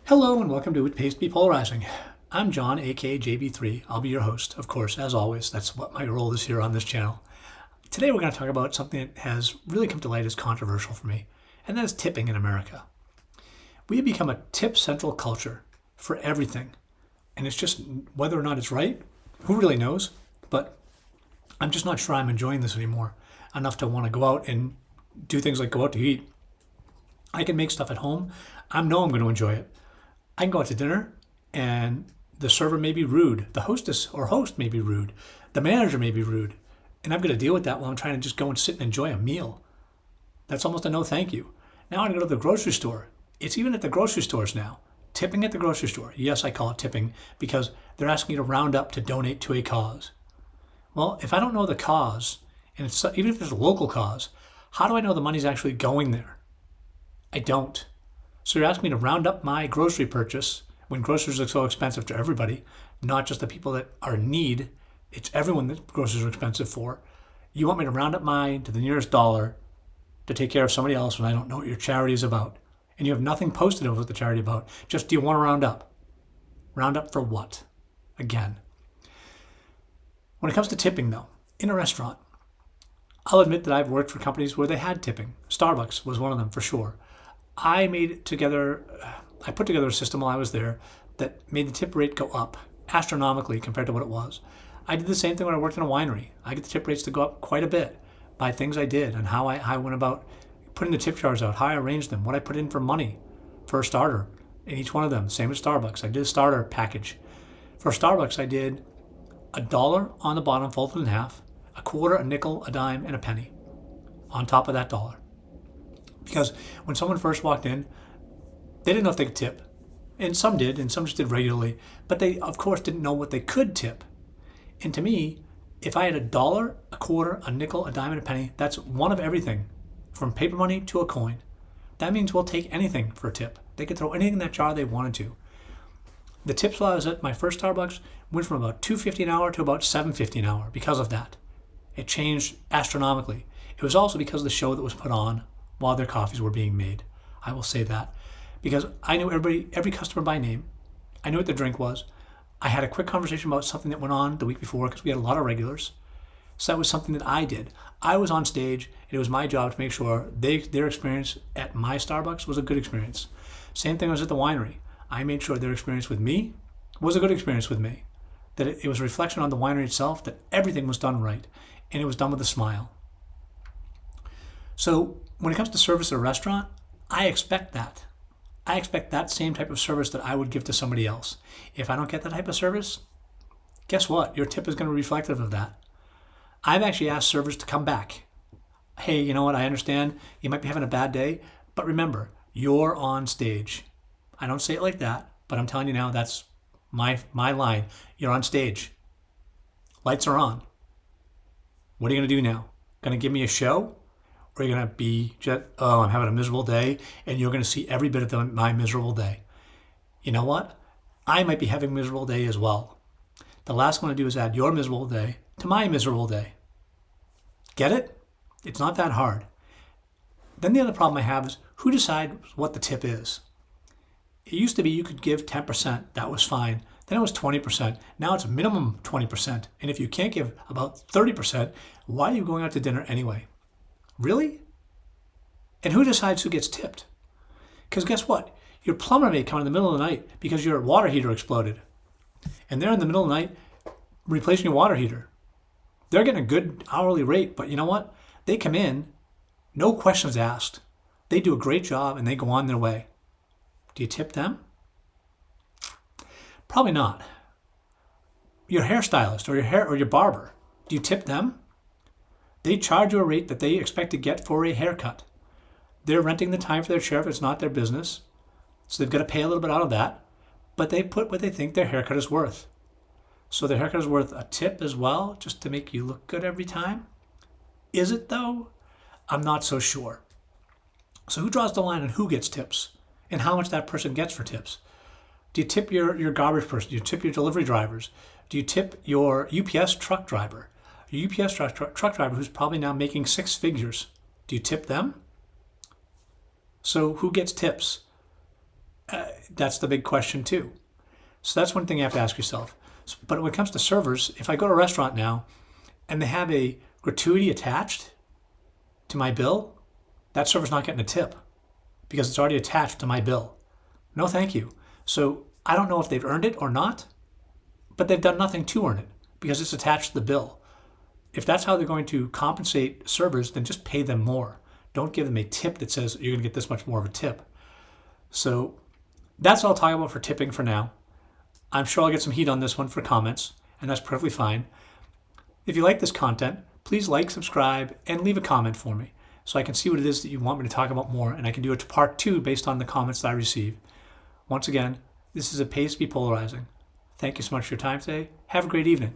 Hello and welcome to It Pays to Be Polarizing. I'm John, aka JB3. I'll be your host, of course, as always. That's what my role is here on this channel. Today we're going to talk about something that has really come to light as controversial for me, and that is tipping in America. We have become a tip-central culture for everything, and it's just whether or not it's right, who really knows? But I'm just not sure I'm enjoying this anymore enough to want to go out and do things like go out to eat. I can make stuff at home. I know I'm going to enjoy it. I can go out to dinner and the server may be rude. The hostess or host may be rude. The manager may be rude. And I'm going to deal with that while I'm trying to just go and sit and enjoy a meal. That's almost a no thank you. Now I go to the grocery store. It's even at the grocery stores now. Tipping at the grocery store. Yes, I call it tipping because they're asking you to round up to donate to a cause. Well, if I don't know the cause, and it's, even if it's a local cause, how do I know the money's actually going there? I don't. So you're asking me to round up my grocery purchase when groceries are so expensive to everybody, not just the people that are in need. It's everyone that groceries are expensive for. You want me to round up mine to the nearest dollar to take care of somebody else when I don't know what your charity is about. And you have nothing posted of what the charity is about. Just, do you want to round up? Round up for what? Again. When it comes to tipping though, in a restaurant, I'll admit that I've worked for companies where they had tipping. Starbucks was one of them for sure. I put together a system while I was there that made the tip rate go up astronomically compared to what it was. I did the same thing when I worked in a winery. I get the tip rates to go up quite a bit by things I did and how I went about putting the tip jars out, how I arranged them, what I put in for money for a starter in each one of them. Same as Starbucks. I did a starter package. For Starbucks, I did $1 on the bottom folded in half, a quarter, a nickel, a dime, and a penny on top of that dollar. Because when someone first walked in, they didn't know if they could tip. And some did, and some just did regularly. But they, of course, didn't know what they could tip. And to me, if I had $1, a quarter, a nickel, a dime, and a penny, that's one of everything, from paper money to a coin. That means we'll take anything for a tip. They could throw anything in that jar they wanted to. The tips while I was at my first Starbucks went from about $2.50 an hour to about $7.50 an hour because of that. It changed astronomically. It was also because of the show that was put on while their coffees were being made. I will say that. Because I knew every customer by name. I knew what the drink was. I had a quick conversation about something that went on the week before because we had a lot of regulars. So that was something that I did. I was on stage. And it was my job to make sure their experience at my Starbucks was a good experience. Same thing was at the winery. I made sure their experience with me was a good experience with me. That it was a reflection on the winery itself, that everything was done right. And it was done with a smile. So when it comes to service at a restaurant, I expect that. I expect that same type of service that I would give to somebody else. If I don't get that type of service, guess what? Your tip is going to be reflective of that. I've actually asked servers to come back. Hey, you know what? I understand you might be having a bad day, but remember, you're on stage. I don't say it like that, but I'm telling you now, that's my line. You're on stage. Lights are on. What are you going to do now? Going to give me a show? Or are you going to be just, oh, I'm having a miserable day, and you're going to see every bit of my miserable day? You know what? I might be having a miserable day as well. The last one to do is add your miserable day to my miserable day. Get it? It's not that hard. Then the other problem I have is who decides what the tip is? It used to be you could give 10%. That was fine. Then it was 20%. Now it's minimum 20%. And if you can't give about 30%, why are you going out to dinner anyway? Really? And who decides who gets tipped? Because guess what? Your plumber may come in the middle of the night because your water heater exploded. And they're in the middle of the night replacing your water heater. They're getting a good hourly rate, but you know what? They come in, no questions asked. They do a great job and they go on their way. Do you tip them? Probably not. Your hairstylist or your barber, do you tip them? They charge you a rate that they expect to get for a haircut. They're renting the time for their sheriff. It's not their business. So they've got to pay a little bit out of that. But they put what they think their haircut is worth. So their haircut is worth a tip as well, just to make you look good every time. Is it though? I'm not so sure. So who draws the line on who gets tips and how much that person gets for tips? Do you tip your garbage person? Do you tip your delivery drivers? Do you tip your UPS truck driver? Your UPS truck driver who's probably now making 6 figures. Do you tip them? So who gets tips? That's the big question too. So that's one thing you have to ask yourself. But when it comes to servers, if I go to a restaurant now and they have a gratuity attached to my bill, that server's not getting a tip because it's already attached to my bill. No, thank you. So I don't know if they've earned it or not, but they've done nothing to earn it because it's attached to the bill. If that's how they're going to compensate servers, then just pay them more. Don't give them a tip that says you're going to get this much more of a tip. So that's all I'll talk about for tipping for now. I'm sure I'll get some heat on this one for comments, and that's perfectly fine. If you like this content, please like, subscribe, and leave a comment for me so I can see what it is that you want me to talk about more, and I can do a part 2 based on the comments that I receive. Once again, this is a Pays to Be Polarizing. Thank you so much for your time today. Have a great evening.